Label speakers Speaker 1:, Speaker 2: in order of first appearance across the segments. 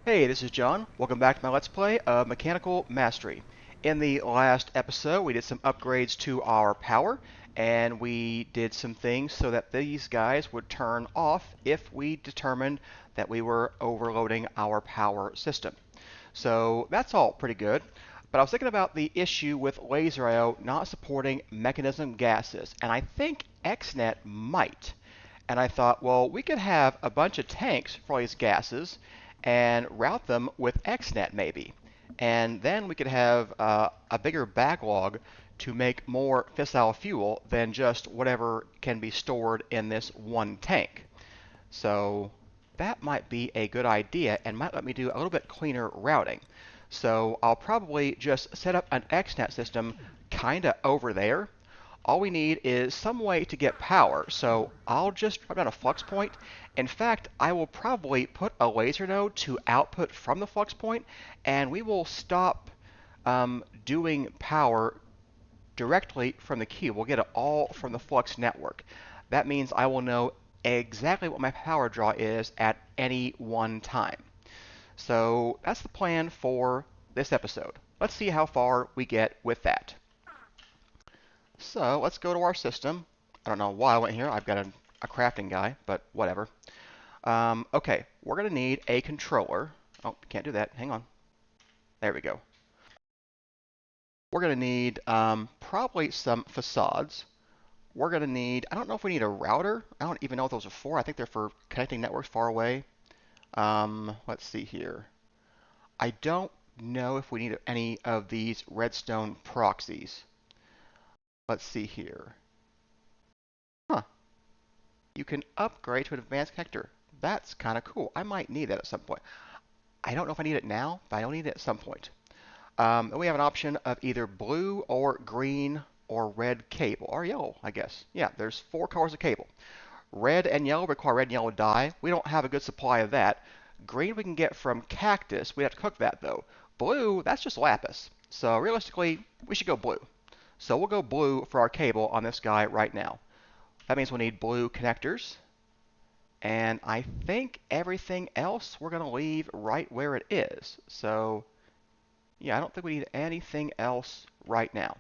Speaker 1: Hey, this is John. Welcome back to my Let's Play of Mechanical Mastery. In the last episode, we did some upgrades to our power, and we did some things so that these guys would turn off if we determined that we were overloading our power system. So that's all pretty good. But I was thinking about the issue with laser IO not supporting mechanism gases, and I think XNet might. And I thought, well, we could have a bunch of tanks for all these gases and route them with XNet maybe. And then we could have a bigger backlog to make more fissile fuel than just whatever can be stored in this one tank. So that might be a good idea and might let me do a little bit cleaner routing. So I'll probably just set up an XNet system kinda over there. All we need is some way to get power. So I'll just drop down a flux point. In fact, I will probably put a laser node to output from the flux point, and we will stop doing power directly from the cube. We'll get it all from the flux network. That means I will know exactly what my power draw is at any one time. So that's the plan for this episode. Let's see how far we get with that. So let's go to our system. I don't know why I went here. I've got a crafting guy, but whatever. Okay, we're going to need a controller. Oh, can't do that. Hang on. There we go. We're going to need probably some facades. We're going to need, I don't know if we need a router. I don't even know what those are for. I think they're for connecting networks far away. Let's see here. I don't know if we need any of these redstone proxies. Let's see here. Huh. You can upgrade to an advanced connector. That's kind of cool. I might need that at some point. I don't know if I need it now, but I will need it at some point. And we have an option of either blue or green or red cable, or yellow, I guess. Yeah, there's 4 colors of cable. Red and yellow require red and yellow dye. We don't have a good supply of that. Green we can get from cactus. We have to cook that though. Blue, that's just lapis. So realistically, we should go blue. So we'll go blue for our cable on this guy right now. That means we'll need blue connectors. And I think everything else we're going to leave right where it is. So yeah, I don't think we need anything else right now.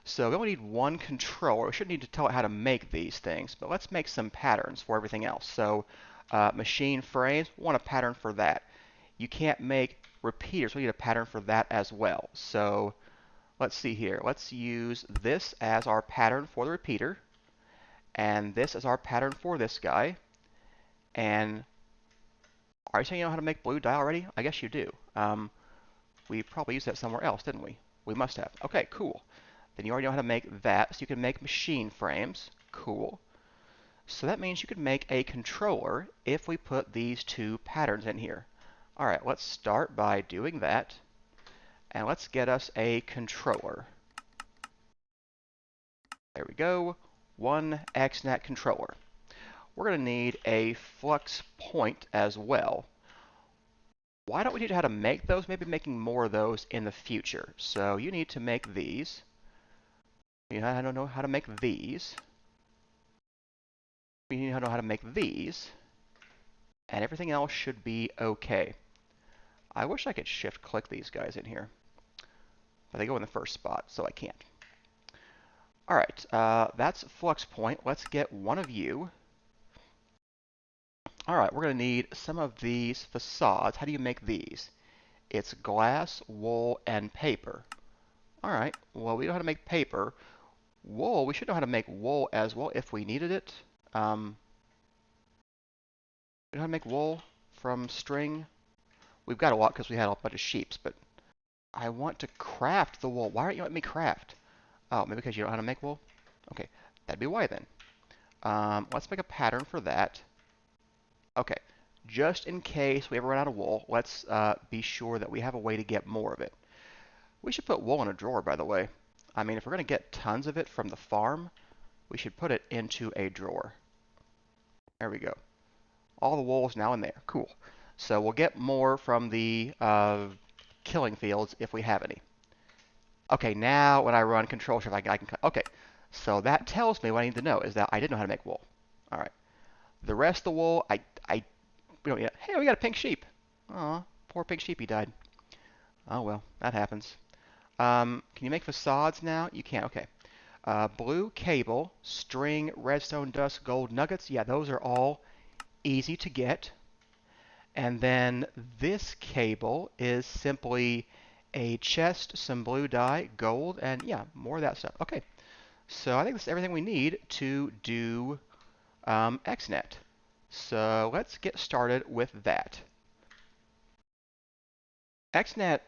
Speaker 1: So we only need one controller. We shouldn't need to tell it how to make these things, but let's make some patterns for everything else. So machine frames, we want a pattern for that. You can't make repeaters. We need a pattern for that as well. So let's see here. Let's use this as our pattern for the repeater, and this as our pattern for this guy. And are you saying you know how to make blue dye already? I guess you do. We probably used that somewhere else, didn't we? We must have. Okay, cool. Then you already know how to make that, so you can make machine frames. Cool. So that means you could make a controller if we put these 2 patterns in here. All right, let's start by doing that. And let's get us a controller. There we go. 1 XNet controller. We're going to need a flux point as well. Why don't we teach you how to make those? Maybe making more of those in the future. So you need to make these. I don't know how to make these. You need to know how to make these. And everything else should be okay. I wish I could shift click these guys in here. But they go in the first spot, so I can't. All right, that's flux point. Let's get one of you. All right, we're going to need some of these facades. How do you make these? It's glass, wool, and paper. All right, well, we know how to make paper. Wool, we should know how to make wool as well if we needed it. We know how to make wool from string. We've got a lot because we had a bunch of sheeps, but I want to craft the wool. Why aren't you letting me craft? Oh, maybe because you don't know how to make wool? Okay, that'd be why then. Let's make a pattern for that. Okay, just in case we ever run out of wool, let's be sure that we have a way to get more of it. We should put wool in a drawer, by the way. I mean, if we're going to get tons of it from the farm, we should put it into a drawer. There we go. All the wool is now in there. Cool. So we'll get more from the killing fields if we have any. Okay, now when I run control shift, I can cut. Okay, so that tells me what I need to know is that I did know how to make wool. All right. The rest of the wool, we don't need it. Hey, we got a pink sheep. Aw, poor pink sheepy died. Oh well, that happens. Can you make facades now? You can, okay. Blue cable, string, redstone dust, gold nuggets. Yeah, those are all easy to get. And then this cable is simply a chest, some blue dye, gold, and yeah, more of that stuff. Okay, so I think that's everything we need to do XNet. So let's get started with that. XNet,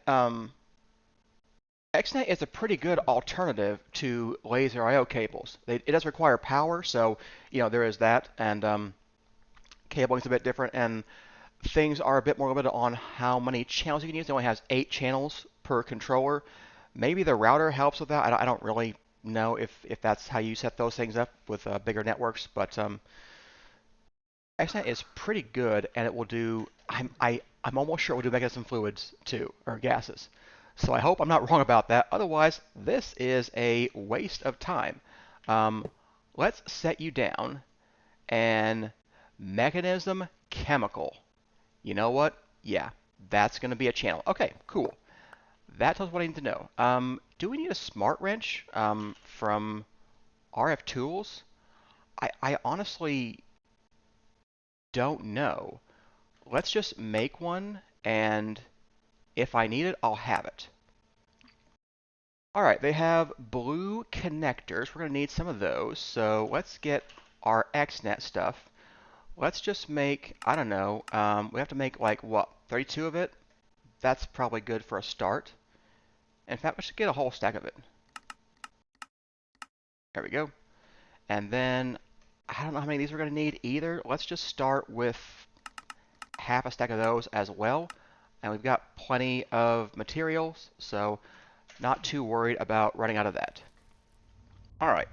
Speaker 1: XNet is a pretty good alternative to laser I/O cables. It does require power, so there is that, and cabling is a bit different, and things are a bit more limited on how many channels you can use. It only has 8 channels per controller. Maybe the router helps with that. I don't really know if that's how you set those things up with bigger networks, but XNet is pretty good, and it will do. I'm almost sure it will do mechanism fluids too, or gases. So I hope I'm not wrong about that. Otherwise, this is a waste of time. Um, let's set you down and mechanism chemical. You know what? Yeah, that's going to be a channel. Okay, cool. That tells what I need to know. Do we need a smart wrench from RF Tools? I honestly don't know. Let's just make one, and if I need it, I'll have it. All right, they have blue connectors. We're going to need some of those. So let's get our XNet stuff. Let's just make, I don't know, we have to make like, what, 32 of it? That's probably good for a start. In fact, let's get a whole stack of it. There we go. And then, I don't know how many of these we're going to need either. Let's just start with half a stack of those as well. And we've got plenty of materials, so not too worried about running out of that. All right.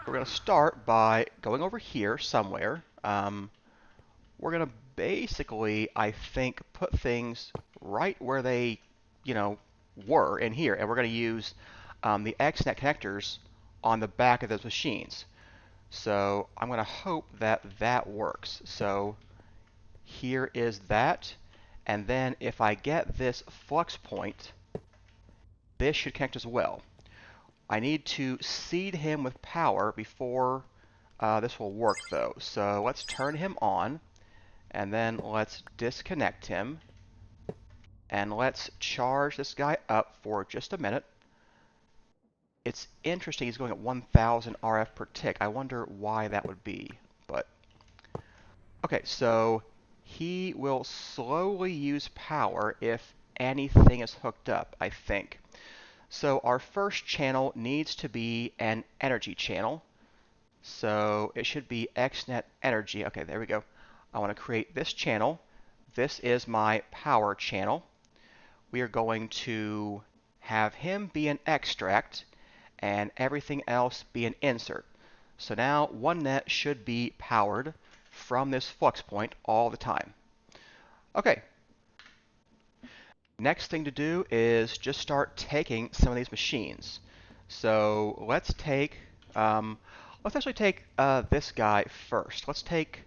Speaker 1: We're going to start by going over here somewhere. We're going to basically, I think, put things right where they, were in here. And we're going to use the XNet connectors on the back of those machines. So I'm going to hope that that works. So here is that. And then if I get this flux point, this should connect as well. I need to seed him with power before this will work though. So let's turn him on, and then let's disconnect him, and let's charge this guy up for just a minute. It's interesting he's going at 1000 RF per tick. I wonder why that would be, but okay, so he will slowly use power if anything is hooked up, I think. So our first channel needs to be an energy channel. So it should be XNet energy. Okay, there we go. I want to create this channel. This is my power channel. We are going to have him be an extract and everything else be an insert. So now OneNet should be powered from this flux point all the time. Okay. Next thing to do is just start taking some of these machines. So let's actually take this guy first. Let's take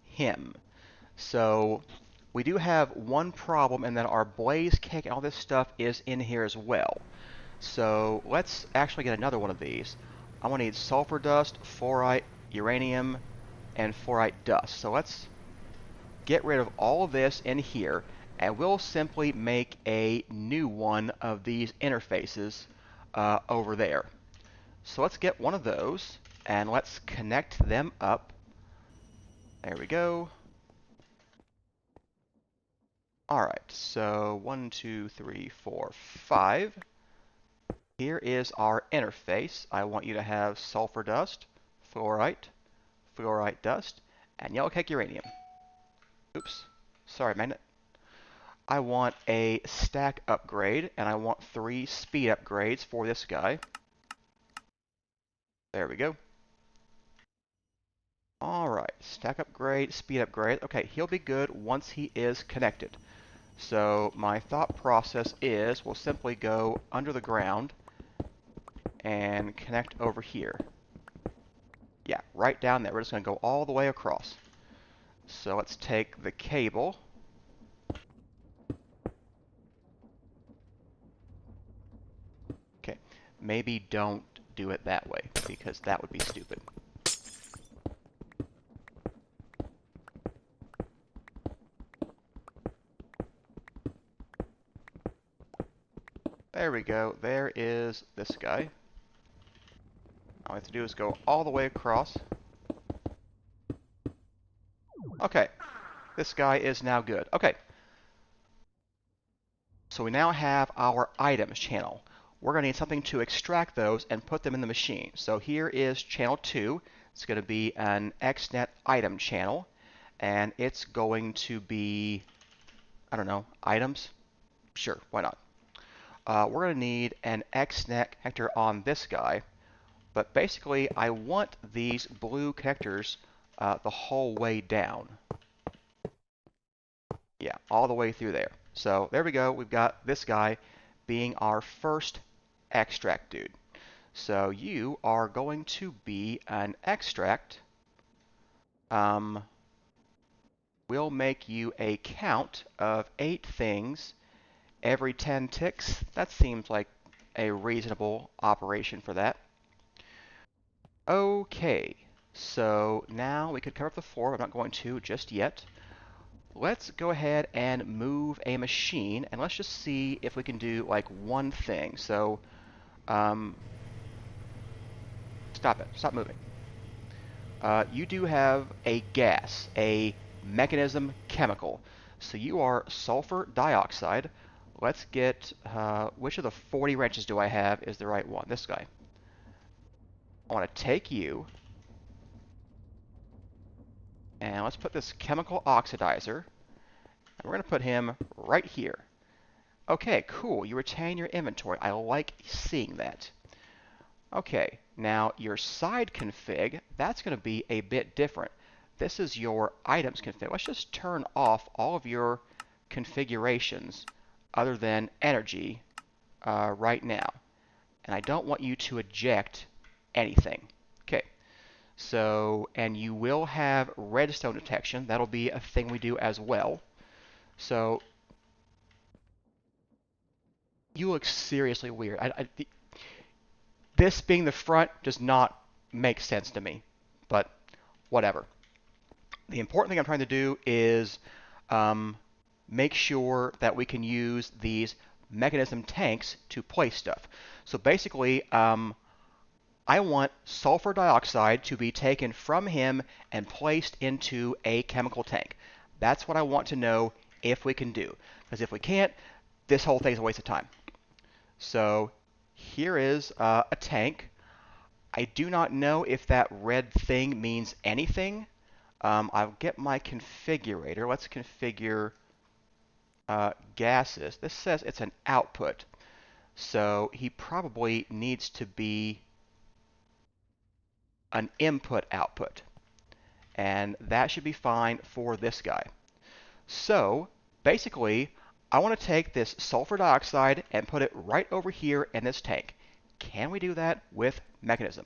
Speaker 1: him. So we do have one problem, and then our blaze cake and all this stuff is in here as well. So let's actually get another one of these. I'm going to need sulfur dust, fluorite, uranium, and fluorite dust. So let's get rid of all of this in here, and we'll simply make a new one of these interfaces over there. So let's get one of those, and let's connect them up. There we go. All right, so 1, 2, 3, 4, 5. Here is our interface. I want you to have sulfur dust, fluorite, fluorite dust, and yellow cake uranium. Oops, sorry, magnet. I want a stack upgrade, and I want 3 speed upgrades for this guy. There we go. All right, stack upgrade, speed upgrade. Okay, he'll be good once he is connected. So my thought process is we'll simply go under the ground and connect over here. Yeah, right down there. We're just going to go all the way across. So let's take the cable, maybe don't do it that way, because that would be stupid. There we go. There is this guy. All I have to do is go all the way across. Okay, this guy is now good. Okay, so we now have our items channel. We're going to need something to extract those and put them in the machine. So here is channel 2. It's going to be an XNet item channel, and it's going to be, I don't know, items? Sure, why not? We're going to need an XNet connector on this guy, but basically I want these blue connectors the whole way down. Yeah, all the way through there. So there we go. We've got this guy being our first extract dude. So you are going to be an extract. We'll make you a count of 8 things every 10 ticks. That seems like a reasonable operation for that. Okay, so now we could cover up the floor. I'm not going to just yet. Let's go ahead and move a machine, and let's just see if we can do like one thing. So, stop it. Stop moving. You do have a gas, a mechanism chemical. So you are sulfur dioxide. Let's get, which of the 40 wrenches do I have is the right one? This guy. I want to take you, and let's put this chemical oxidizer, and we're going to put him right here. Okay, cool. You retain your inventory. I like seeing that. Okay, now your side config, that's going to be a bit different. This is your items config. Let's just turn off all of your configurations other than energy right now. And I don't want you to eject anything. Okay, so, and you will have redstone detection. That'll be a thing we do as well. So, you look seriously weird. This being the front does not make sense to me, but whatever. The important thing I'm trying to do is make sure that we can use these mechanism tanks to place stuff. So basically, I want sulfur dioxide to be taken from him and placed into a chemical tank. That's what I want to know if we can do. Because if we can't, this whole thing is a waste of time. So here is a tank. I do not know if that red thing means anything. I'll get my configurator. Let's configure gases. This says it's an output. So he probably needs to be an input output. And that should be fine for this guy. So basically, I want to take this sulfur dioxide and put it right over here in this tank. Can we do that with mechanism?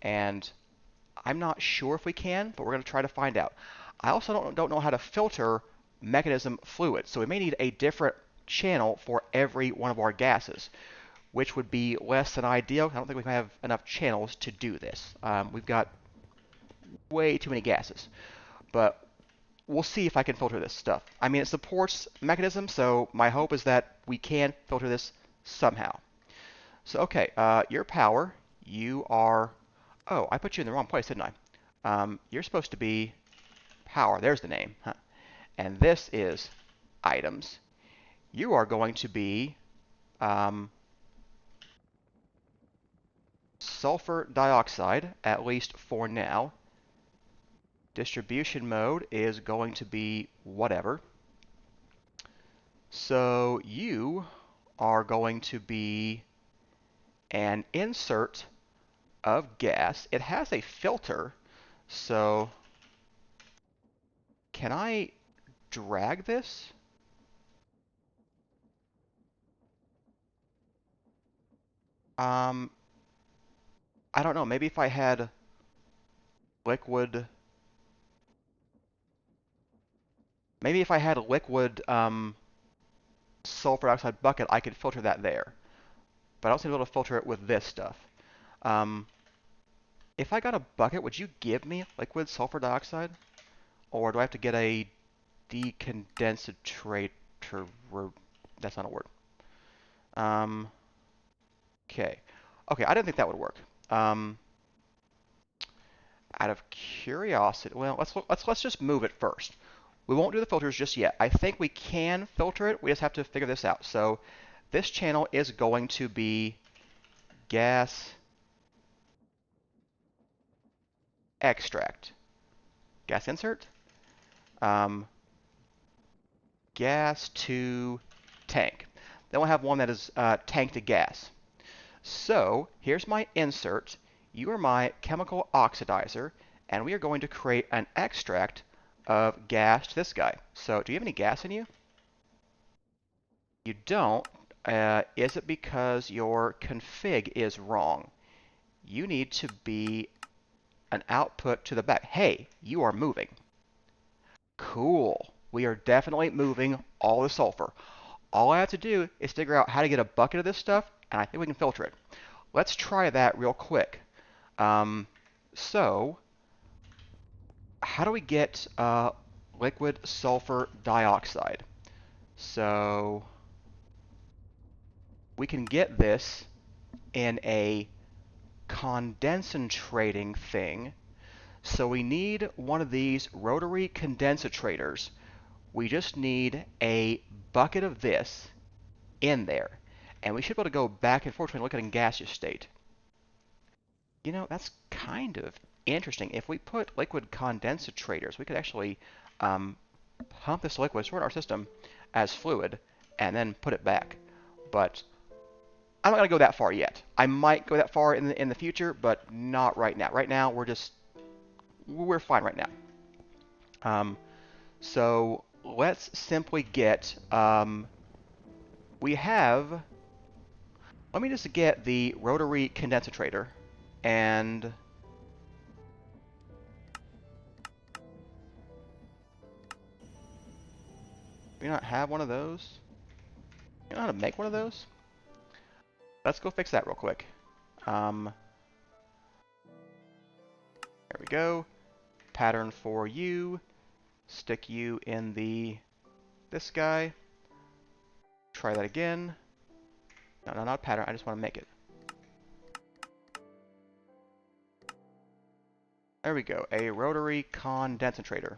Speaker 1: And I'm not sure if we can, but we're going to try to find out. I also don't know how to filter mechanism fluid, so we may need a different channel for every one of our gases, which would be less than ideal. I don't think we have enough channels to do this. We've got way too many gases, but we'll see if I can filter this stuff. I mean, it supports mechanism, so my hope is that we can filter this somehow. So, okay, your power, you are... Oh, I put you in the wrong place, didn't I? You're supposed to be power. There's the name. Huh. And this is items. You are going to be sulfur dioxide, at least for now. Distribution mode is going to be whatever. So you are going to be an insert of gas. It has a filter, so can I drag this? I don't know. Maybe if I had liquid, maybe if I had a liquid sulfur dioxide bucket, I could filter that there. but I also need to be able to filter it with this stuff. Um, if I got a bucket, would you give me liquid sulfur dioxide? Or do I have to get a decondensator? That's not a word. Um, okay. Okay, I didn't think that would work. Um, out of curiosity, well, let's just move it first. We won't do the filters just yet. I think we can filter it. We just have to figure this out. So this channel is going to be gas extract. Gas insert. Um, gas to tank. Then we'll have one that is tank to gas. So here's my insert. You are my chemical oxidizer, and we are going to create an extract of gas to this guy. So do you have any gas in you? You don't. Is it because your config is wrong? You need to be an output to the back. Hey, you are moving. Cool. We are definitely moving all the sulfur. All I have to do is figure out how to get a bucket of this stuff, and I think we can filter it. Let's try that real quick. So, how do we get liquid sulfur dioxide? So, we can get this in a condensating thing. So we need one of these rotary condensators. We just need a bucket of this in there. And we should be able to go back and forth when looking in gaseous state. You know, that's kind of interesting. If we put liquid condensators, we could actually pump this liquid, store it in our system as fluid, and then put it back. But I'm not going to go that far yet. I might go that far in the future, but not right now. Right now, we're fine right now. So let's simply get, let me just get the rotary condensator, and do we not have one of those? You know how to make one of those? Let's go fix that real quick. There we go. Pattern for you. Stick you in this guy. Try that again. No, not pattern. I just want to make it. There we go. A rotary condensator.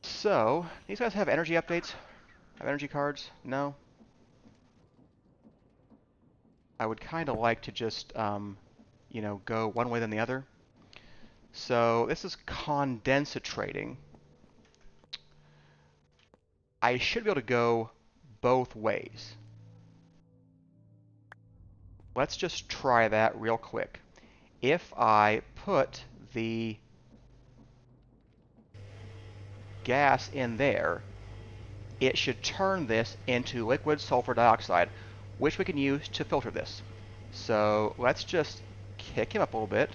Speaker 1: So, these guys have energy updates? Have energy cards? No? I would kind of like to just, you know, go one way than the other. So, this is condensating. I should be able to go both ways. Let's just try that real quick. If I put the gas in there, it should turn this into liquid sulfur dioxide, which we can use to filter this. So let's just kick him up a little bit.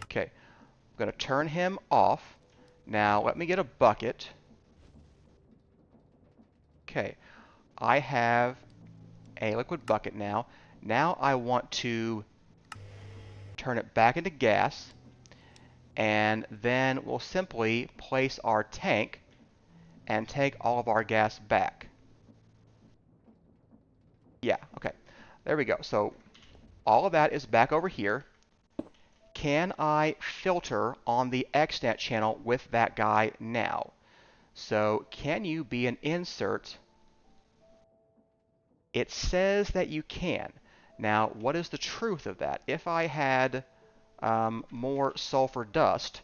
Speaker 1: Okay, I'm going to turn him off. Now let me get a bucket. Okay, I have a liquid bucket now. Now I want to turn it back into gas, and then we'll simply place our tank and take all of our gas back. Yeah, okay. There we go. So all of that is back over here. Can I filter on the extant channel with that guy now? So can you be an insert? It says that you can. Now, what is the truth of that? If I had more sulfur dust,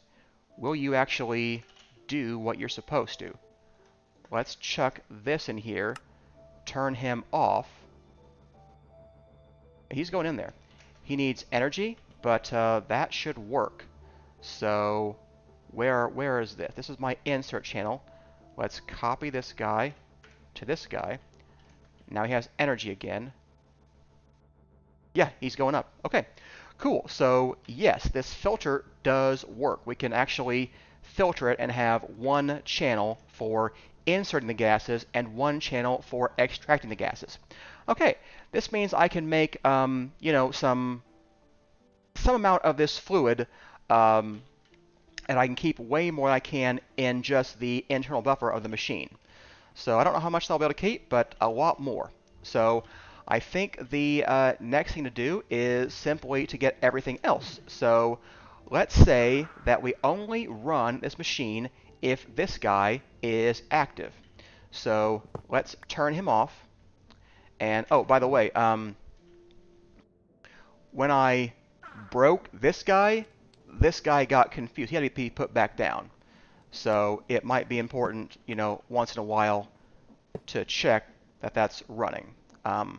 Speaker 1: will you actually do what you're supposed to? Let's chuck this in here, turn him off. He's going in there. He needs energy, but that should work. So where is this? This is my insert channel. Let's copy this guy to this guy. Now he has energy again. Yeah, he's going up. Okay, cool. So yes, this filter does work. We can actually filter it and have one channel for inserting the gases and one channel for extracting the gases. Okay, this means I can make, you know, some amount of this fluid, and I can keep way more than I can in just the internal buffer of the machine. So I don't know how much I'll be able to keep, but a lot more. So I think the next thing to do is simply to get everything else. So let's say that we only run this machine if this guy is active. So let's turn him off. And oh, by the way, when I broke this guy got confused. He had to be put back down. So it might be important, you know, once in a while to check that that's running. And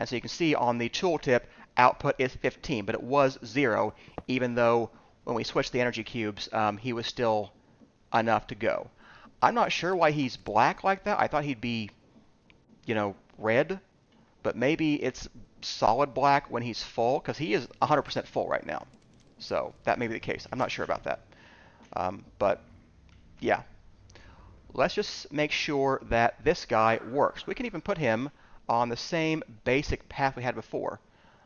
Speaker 1: so you can see on the tooltip, output is 15, but it was 0, even though when we switched the energy cubes, he was still enough to go. I'm not sure why he's black like that. I thought he'd be, you know, red, but maybe it's solid black when he's full, because he is 100% full right now. So that may be the case. I'm not sure about that. But yeah, let's just make sure that this guy works. We can even put him on the same basic path we had before.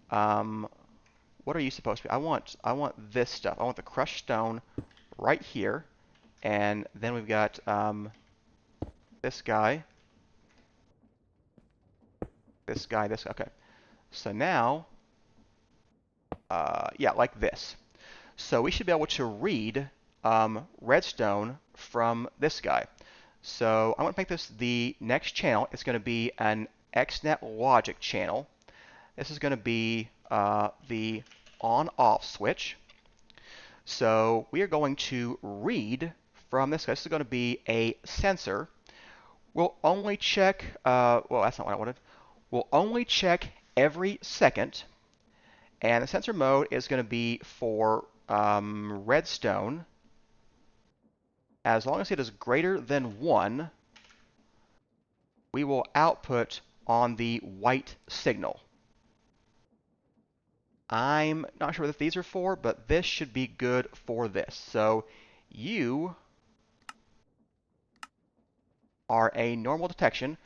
Speaker 1: What are you supposed to be? I want this stuff. I want the crushed stone right here, and then we've got this guy, this guy, this. Okay. So now, yeah, like this. So we should be able to read redstone from this guy. So I'm going to make this the next channel. It's going to be an XNet logic channel. This is going to be the on-off switch. So we are going to read from this guy. This is going to be a sensor. We'll only check, well, that's not what I wanted. We'll only check every second. And the sensor mode is going to be for redstone. As long as it is greater than 1, we will output on the white signal. I'm not sure what these are for, but this should be good for this. So you are a normal detection,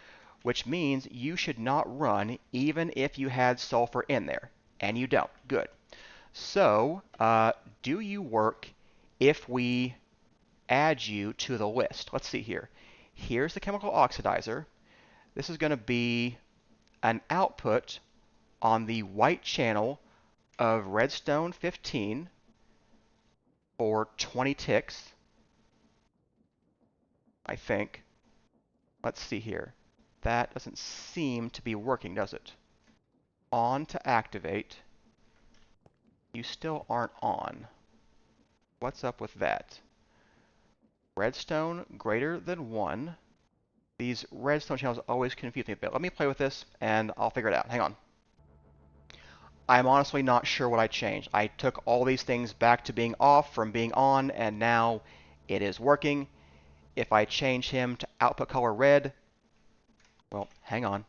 Speaker 1: which means you should not run even if you had sulfur in there. And you don't. Good. So do you work if we add you to the list? Let's see here. Here's the chemical oxidizer. This is going to be an output on the white channel of redstone 15 for 20 ticks, I think. Let's see here. That doesn't seem to be working, does it? On to activate. You still aren't on. What's up with that? Redstone greater than 1. These redstone channels always confuse me a bit. Let me play with this and I'll figure it out. Hang on. I'm honestly not sure what I changed. I took all these things back to being off from being on, and now it is working. If I change him to output color red, well, hang on.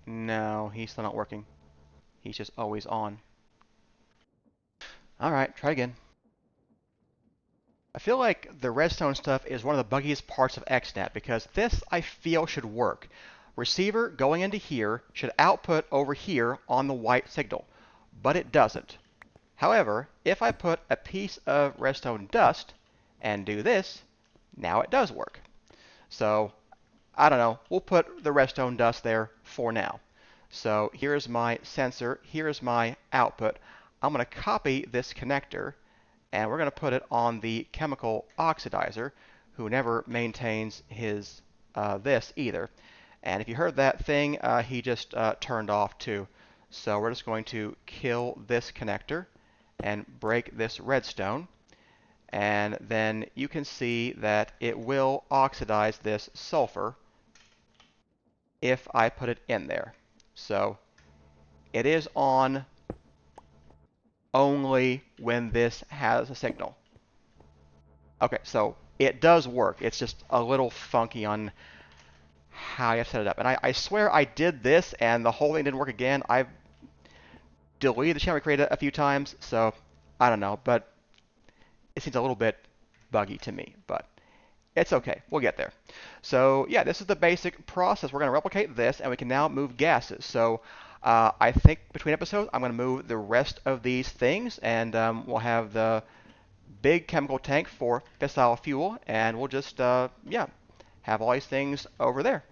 Speaker 1: No, he's still not working. He's just always on. Alright, try again. I feel like the redstone stuff is one of the buggiest parts of XNet, because this, I feel, should work. Receiver going into here should output over here on the white signal, but it doesn't. However, if I put a piece of redstone dust and do this, now it does work. So, I don't know, we'll put the redstone dust there for now. So here's my sensor, here's my output. I'm going to copy this connector, and we're going to put it on the chemical oxidizer, who never maintains his this either. And if you heard that thing, he just turned off too. So we're just going to kill this connector and break this redstone. And then you can see that it will oxidize this sulfur if I put it in there. So it is on only when this has a signal. Okay, so it does work. It's just a little funky on how I set it up. And I swear I did this and the whole thing didn't work again. I deleted the channel we created a few times, so I don't know, but it seems a little bit buggy to me, but it's okay. We'll get there. So yeah, this is the basic process. We're going to replicate this, and we can now move gases. So I think between episodes, I'm going to move the rest of these things, and we'll have the big chemical tank for fissile fuel, and we'll just, yeah, have all these things over there.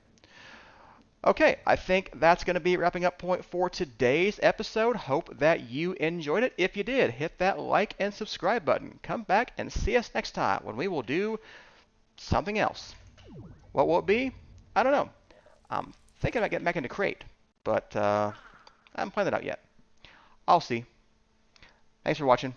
Speaker 1: Okay, I think that's going to be wrapping up point for today's episode. Hope that you enjoyed it. If you did, hit that like and subscribe button. Come back and see us next time when we will do something else. What will it be? I don't know. I'm thinking about getting back into Crate, but I haven't planned it out yet. I'll see. Thanks for watching.